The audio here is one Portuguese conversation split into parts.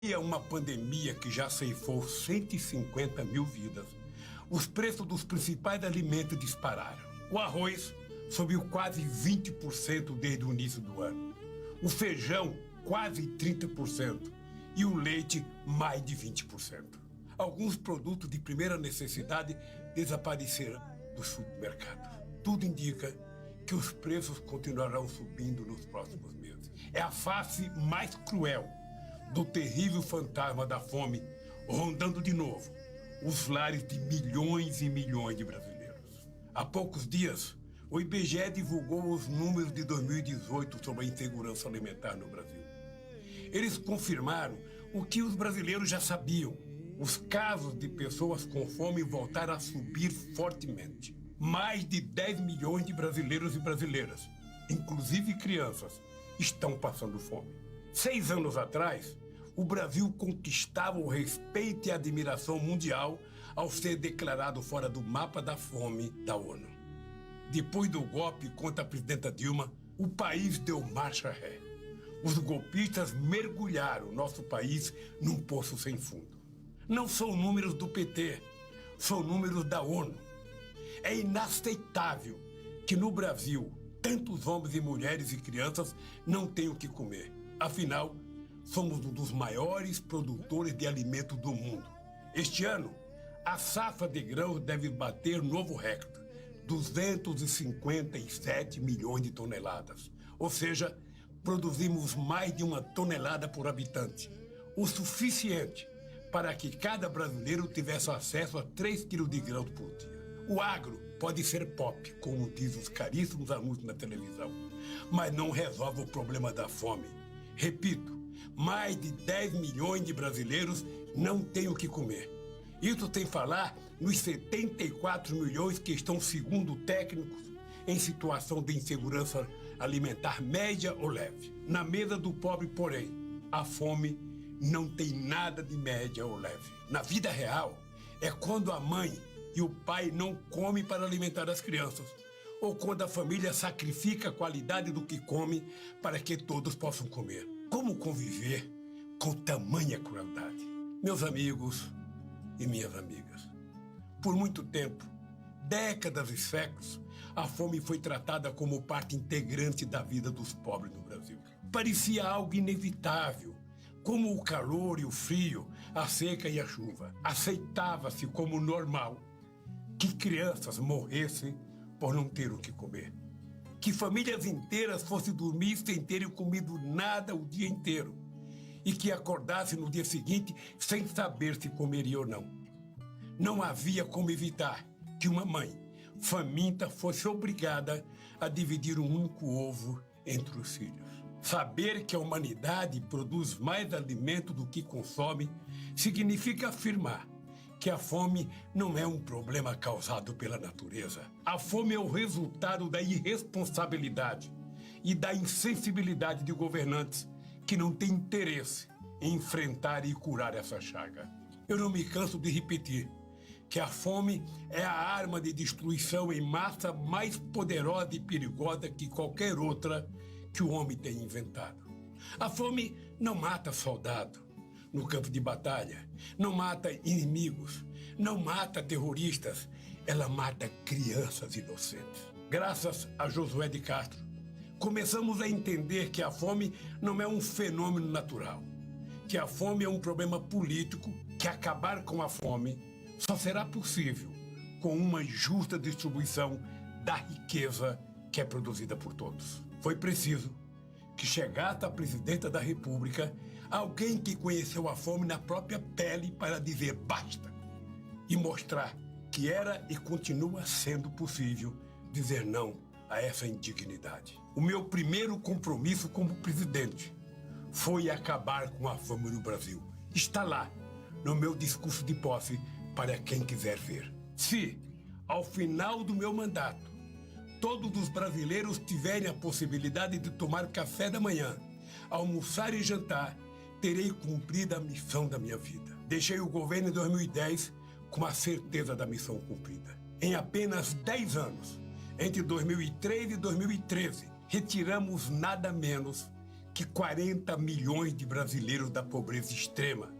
E é uma pandemia que já ceifou 150 mil vidas. Os preços dos principais alimentos dispararam. O arroz subiu quase 20% desde o início do ano. O feijão, quase 30%. E o leite, mais de 20%. Alguns produtos de primeira necessidade desapareceram do supermercado. Tudo indica que os preços continuarão subindo nos próximos meses. É a face mais cruel do terrível fantasma da fome rondando de novo os lares de milhões e milhões de brasileiros. Há poucos dias, o IBGE divulgou os números de 2018 sobre a insegurança alimentar no Brasil. Eles confirmaram o que os brasileiros já sabiam. Os casos de pessoas com fome voltaram a subir fortemente. Mais de 10 milhões de brasileiros e brasileiras, inclusive crianças, estão passando fome. 6 anos atrás, o Brasil conquistava o respeito e a admiração mundial ao ser declarado fora do mapa da fome da ONU. Depois do golpe contra a presidenta Dilma, o país deu marcha ré. Os golpistas mergulharam nosso país num poço sem fundo. Não são números do PT, são números da ONU. É inaceitável que no Brasil tantos homens e mulheres e crianças não tenham o que comer. Afinal, somos um dos maiores produtores de alimentos do mundo. Este ano, a safra de grãos deve bater novo recorde, 257 milhões de toneladas. Ou seja, produzimos mais de 1 tonelada por habitante, o suficiente para que cada brasileiro tivesse acesso a 3 quilos de grãos por dia. O agro pode ser pop, como diz os caríssimos anúncios na televisão, mas não resolve o problema da fome. Repito, mais de 10 milhões de brasileiros não têm o que comer. Isso sem falar nos 74 milhões que estão, segundo técnicos, em situação de insegurança alimentar média ou leve. Na mesa do pobre, porém, a fome não tem nada de média ou leve. Na vida real, é quando a mãe e o pai não comem para alimentar as crianças, ou quando a família sacrifica a qualidade do que come para que todos possam comer. Como conviver com tamanha crueldade? Meus amigos e minhas amigas, por muito tempo, décadas e séculos, a fome foi tratada como parte integrante da vida dos pobres no Brasil. Parecia algo inevitável, como o calor e o frio, a seca e a chuva. Aceitava-se como normal que crianças morressem por não ter o que comer. Que famílias inteiras fossem dormir sem terem comido nada o dia inteiro. E que acordassem no dia seguinte sem saber se comeria ou não. Não havia como evitar que uma mãe faminta fosse obrigada a dividir um único ovo entre os filhos. Saber que a humanidade produz mais alimento do que consome significa afirmar que a fome não é um problema causado pela natureza. A fome é o resultado da irresponsabilidade e da insensibilidade de governantes que não têm interesse em enfrentar e curar essa chaga. Eu não me canso de repetir que a fome é a arma de destruição em massa mais poderosa e perigosa que qualquer outra que o homem tenha inventado. A fome não mata soldado no campo de batalha, não mata inimigos, não mata terroristas, ela mata crianças inocentes. Graças a Josué de Castro, começamos a entender que a fome não é um fenômeno natural, que a fome é um problema político, que acabar com a fome só será possível com uma justa distribuição da riqueza que é produzida por todos. Foi preciso que chegasse à presidenta da República alguém que conheceu a fome na própria pele para dizer basta e mostrar que era e continua sendo possível dizer não a essa indignidade. O meu primeiro compromisso como presidente foi acabar com a fome no Brasil. Está lá, no meu discurso de posse, para quem quiser ver. Se, ao final do meu mandato, todos os brasileiros tiverem a possibilidade de tomar café da manhã, almoçar e jantar, terei cumprido a missão da minha vida. Deixei o governo em 2010 com a certeza da missão cumprida. Em apenas 10 anos, entre 2003 e 2013, retiramos nada menos que 40 milhões de brasileiros da pobreza extrema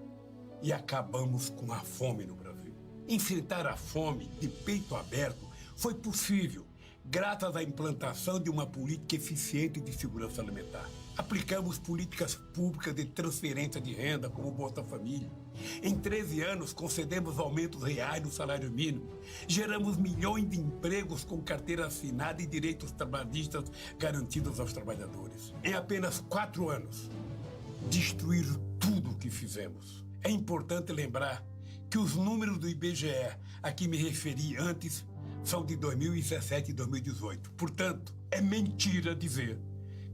e acabamos com a fome no Brasil. Enfrentar a fome de peito aberto foi possível graças à implantação de uma política eficiente de segurança alimentar. Aplicamos políticas públicas de transferência de renda, como o Bolsa Família. Em 13 anos, concedemos aumentos reais no salário mínimo. Geramos milhões de empregos com carteira assinada e direitos trabalhistas garantidos aos trabalhadores. Em apenas 4 anos, destruíram tudo o que fizemos. É importante lembrar que os números do IBGE, a que me referi antes, são de 2017 e 2018. Portanto, é mentira dizer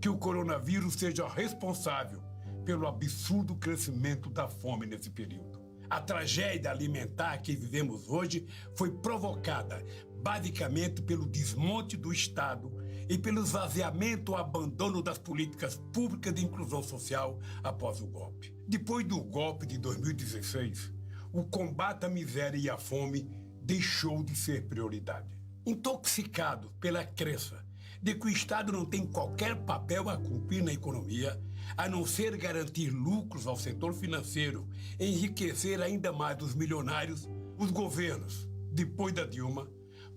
que o coronavírus seja responsável pelo absurdo crescimento da fome nesse período. A tragédia alimentar que vivemos hoje foi provocada basicamente pelo desmonte do Estado e pelo esvaziamento ou abandono das políticas públicas de inclusão social após o golpe. Depois do golpe de 2016, o combate à miséria e à fome deixou de ser prioridade. Intoxicado pela crença de que o Estado não tem qualquer papel a cumprir na economia, a não ser garantir lucros ao setor financeiro e enriquecer ainda mais os milionários, os governos, depois da Dilma,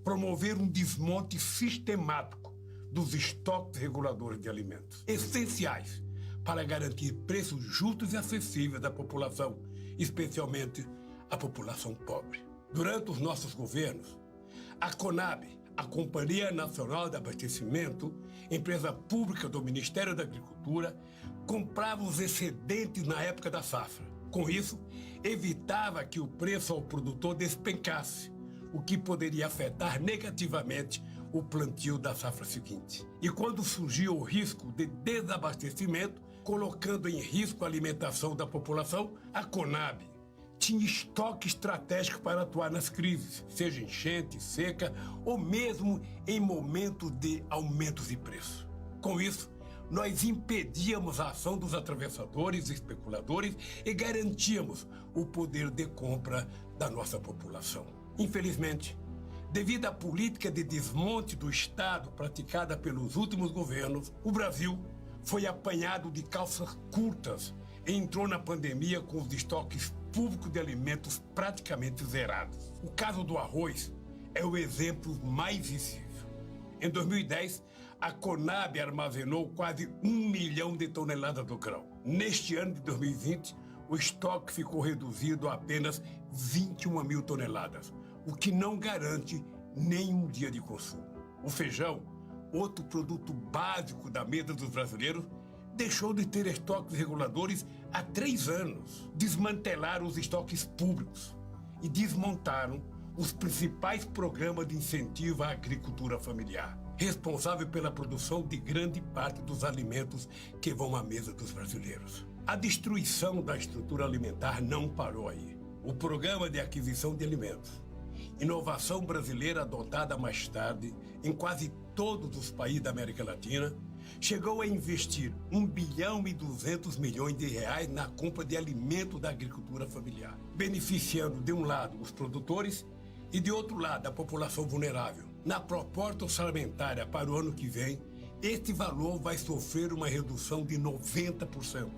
promoveram um desmonte sistemático dos estoques reguladores de alimentos, essenciais para garantir preços justos e acessíveis à população, especialmente à população pobre. Durante os nossos governos, a CONAB, a Companhia Nacional de Abastecimento, empresa pública do Ministério da Agricultura, comprava os excedentes na época da safra. Com isso, evitava que o preço ao produtor despencasse, o que poderia afetar negativamente o plantio da safra seguinte. E quando surgia o risco de desabastecimento, colocando em risco a alimentação da população, a CONAB tinha estoque estratégico para atuar nas crises, seja enchente, seca ou mesmo em momentos de aumentos de preço. Com isso, nós impedíamos a ação dos atravessadores e especuladores e garantíamos o poder de compra da nossa população. Infelizmente, devido à política de desmonte do Estado praticada pelos últimos governos, o Brasil foi apanhado de calças curtas e entrou na pandemia com os estoques públicos de alimentos praticamente zerados. O caso do arroz é o exemplo mais visível. Em 2010, a CONAB armazenou quase 1 milhão de toneladas do grão. Neste ano de 2020, o estoque ficou reduzido a apenas 21 mil toneladas, o que não garante nem um dia de consumo. O feijão, outro produto básico da mesa dos brasileiros, deixou de ter estoques reguladores há 3 anos. Desmantelaram os estoques públicos e desmontaram os principais programas de incentivo à agricultura familiar, responsável pela produção de grande parte dos alimentos que vão à mesa dos brasileiros. A destruição da estrutura alimentar não parou aí. O Programa de Aquisição de Alimentos, inovação brasileira adotada mais tarde em quase todos os países da América Latina, chegou a investir 1 bilhão e 200 milhões de reais na compra de alimentos da agricultura familiar, beneficiando de um lado os produtores e de outro lado a população vulnerável. Na proposta orçamentária para o ano que vem, este valor vai sofrer uma redução de 90%,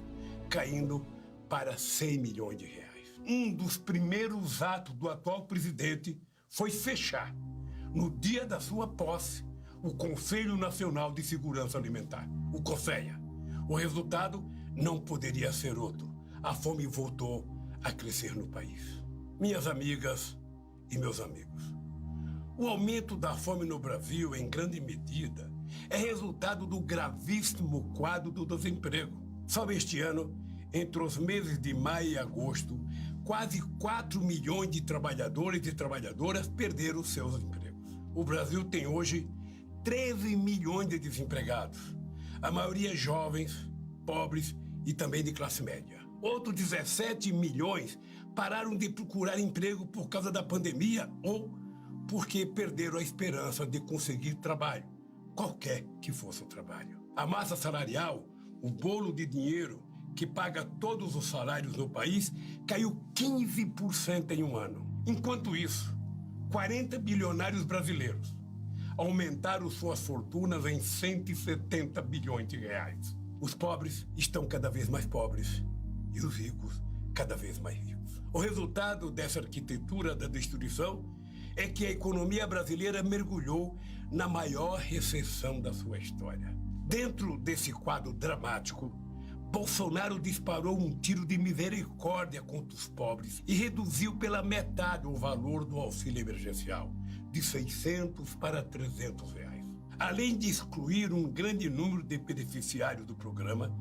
caindo para 100 milhões de reais. Um dos primeiros atos do atual presidente foi fechar, no dia da sua posse, o Conselho Nacional de Segurança Alimentar, o CONSEA. O resultado não poderia ser outro. A fome voltou a crescer no país. Minhas amigas e meus amigos, o aumento da fome no Brasil, em grande medida, é resultado do gravíssimo quadro do desemprego. Só este ano, entre os meses de maio e agosto, quase 4 milhões de trabalhadores e trabalhadoras perderam seus empregos. O Brasil tem hoje 13 milhões de desempregados, a maioria jovens, pobres e também de classe média. Outros 17 milhões pararam de procurar emprego por causa da pandemia ou porque perderam a esperança de conseguir trabalho, qualquer que fosse o trabalho. A massa salarial, o bolo de dinheiro que paga todos os salários no país, caiu 15% em um ano. Enquanto isso, 40 bilionários brasileiros aumentaram suas fortunas em 170 bilhões de reais. Os pobres estão cada vez mais pobres e os ricos cada vez mais ricos. O resultado dessa arquitetura da destruição é que a economia brasileira mergulhou na maior recessão da sua história. Dentro desse quadro dramático, Bolsonaro disparou um tiro de misericórdia contra os pobres e reduziu pela metade o valor do auxílio emergencial, de 600 para 300 reais. Além de excluir um grande número de beneficiários do programa,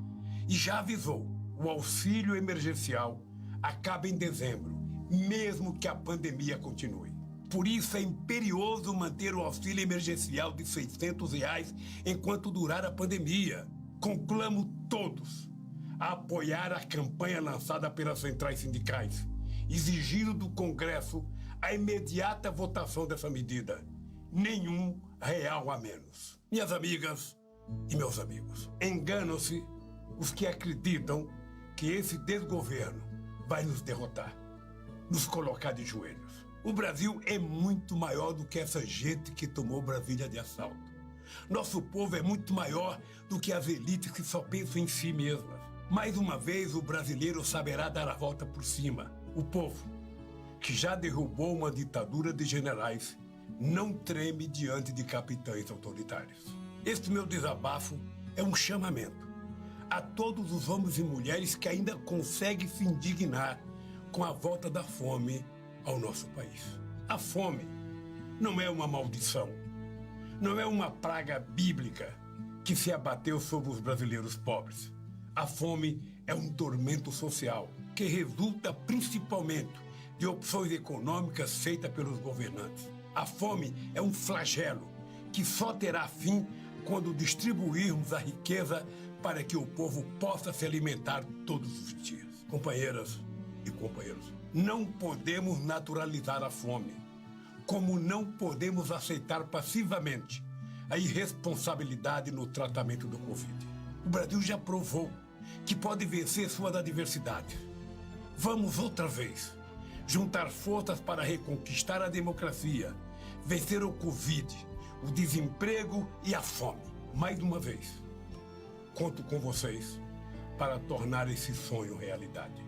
e já avisou, o auxílio emergencial acaba em dezembro, mesmo que a pandemia continue. Por isso é imperioso manter o auxílio emergencial de 600 reais enquanto durar a pandemia. Conclamo todos a apoiar a campanha lançada pelas centrais sindicais, exigindo do Congresso a imediata votação dessa medida. Nenhum real a menos. Minhas amigas e meus amigos, enganam-se os que acreditam que esse desgoverno vai nos derrotar, nos colocar de joelhos. O Brasil é muito maior do que essa gente que tomou Brasília de assalto. Nosso povo é muito maior do que as elites que só pensam em si mesmas. Mais uma vez, o brasileiro saberá dar a volta por cima. O povo, que já derrubou uma ditadura de generais, não treme diante de capitães autoritários. Este meu desabafo é um chamamento a todos os homens e mulheres que ainda conseguem se indignar com a volta da fome ao nosso país. A fome não é uma maldição, não é uma praga bíblica que se abateu sobre os brasileiros pobres. A fome é um tormento social que resulta principalmente de opções econômicas feitas pelos governantes. A fome é um flagelo que só terá fim quando distribuirmos a riqueza para que o povo possa se alimentar todos os dias. Companheiras e companheiros, não podemos naturalizar a fome, como não podemos aceitar passivamente a irresponsabilidade no tratamento do Covid. O Brasil já provou que pode vencer suas adversidades. Vamos outra vez juntar forças para reconquistar a democracia, vencer o Covid, o desemprego e a fome. Mais uma vez, conto com vocês para tornar esse sonho realidade.